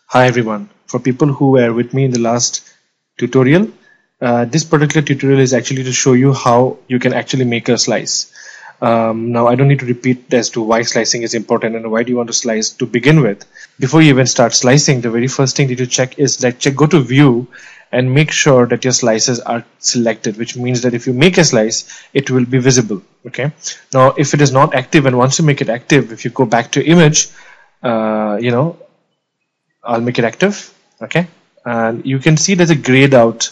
Hi everyone. For people who were with me in the last tutorial, this particular tutorial is actually to show you how you can actually make a slice. Now I don't need to repeat as to why slicing is important and why do you want to slice to begin with. Before you even start slicing, the very first thing that you check is that go to view and make sure that your slices are selected, which means that if you make a slice, it will be visible. Okay. Now if it is not active, and once you make it active, if you go back to image, I'll make it active, okay, and you can see there's a grayed out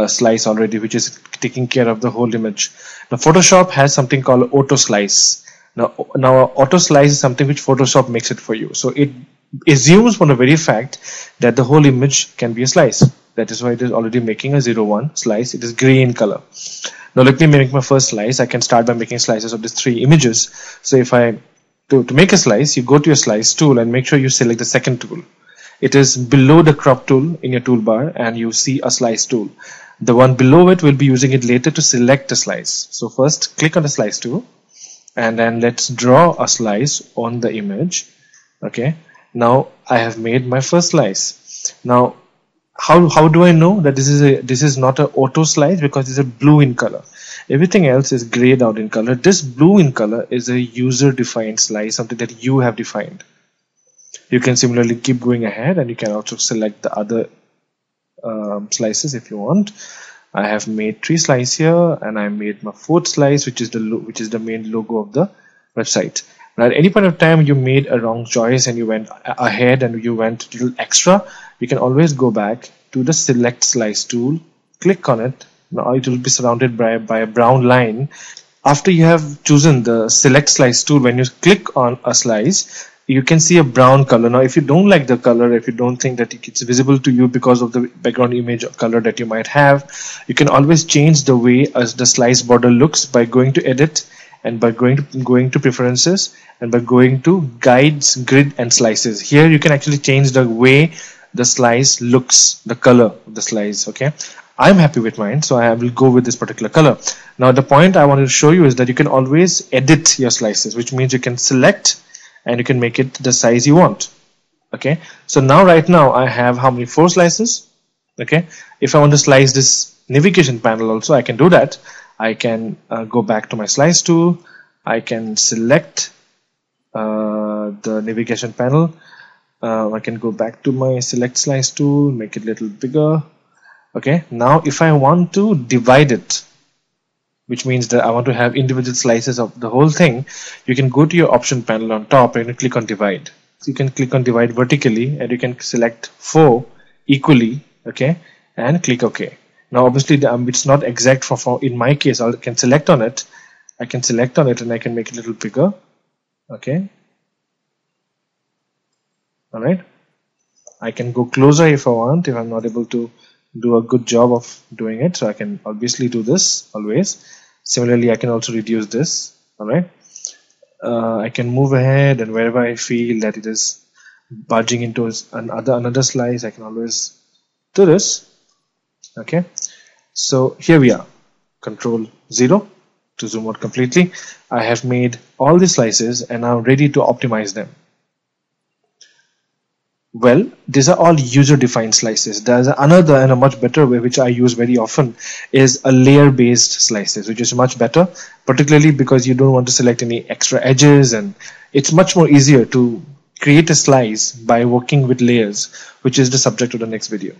slice already, which is taking care of the whole image. Now Photoshop has something called auto slice. Now auto slice is something which Photoshop makes it for you, so it assumes from the very fact that the whole image can be a slice. That is why it is already making a 0-1 slice. It is gray in color. Now let me make my first slice. I can start by making slices of these three images. So if I to make a slice, you go to your slice tool and make sure you select the second tool. It is below the crop tool in your toolbar, and you see a slice tool. The one below it, will be using it later to select a slice. So first click on the slice tool, and then let's draw a slice on the image. Okay, now I have made my first slice. Now how do I know that this is not an auto slice? Because it's a blue in color. Everything else is grayed out in color. This blue in color is a user defined slice, something that you have defined. You can similarly keep going ahead, and you can also select the other slices if you want. I have made 3 slices here, and I made my 4th slice, which is the main logo of the website. Now, at any point of time you made a wrong choice and you went ahead and you went a little extra, you can always go back to the select slice tool, click on it. Now it will be surrounded by a brown line. After you have chosen the select slice tool, when you click on a slice, you can see a brown color. Now if you don't like the color, if you don't think that it's visible to you because of the background image color that you might have, you can always change the way as the slice border looks by going to edit, and by going to preferences, and by going to guides, grid and slices. Here you can actually change the way the slice looks, the color of the slice. Okay, I'm happy with mine, so I will go with this particular color. Now the point I wanted to show you is that you can always edit your slices, which means you can select and you can make it the size you want. Okay, so now right now I have how many? 4 slices. Okay, if I want to slice this navigation panel also, I can do that. I can go back to my slice tool. I can select the navigation panel. I can go back to my select slice tool, make it a little bigger. Okay, now if I want to divide it, which means that I want to have individual slices of the whole thing, you can go to your option panel on top and click on divide. So you can click on divide vertically, and you can select 4 equally, okay, and click OK. Now obviously it's not exact for in my case. I can select on it. I can select on it and I can make it a little bigger. Okay. All right. I can go closer if I want, if I'm not able to do a good job of doing it. So I can obviously do this always. Similarly, I can also reduce this. All right. I can move ahead, and wherever I feel that it is budging into another slice, I can always do this. Okay, so here we are. Control 0 to zoom out completely. I have made all the slices and I'm ready to optimize them. Well, these are all user defined slices. There's another and a much better way, which I use very often, is a layer based slices, which is much better, particularly because you don't want to select any extra edges, and it's much more easier to create a slice by working with layers, which is the subject of the next video.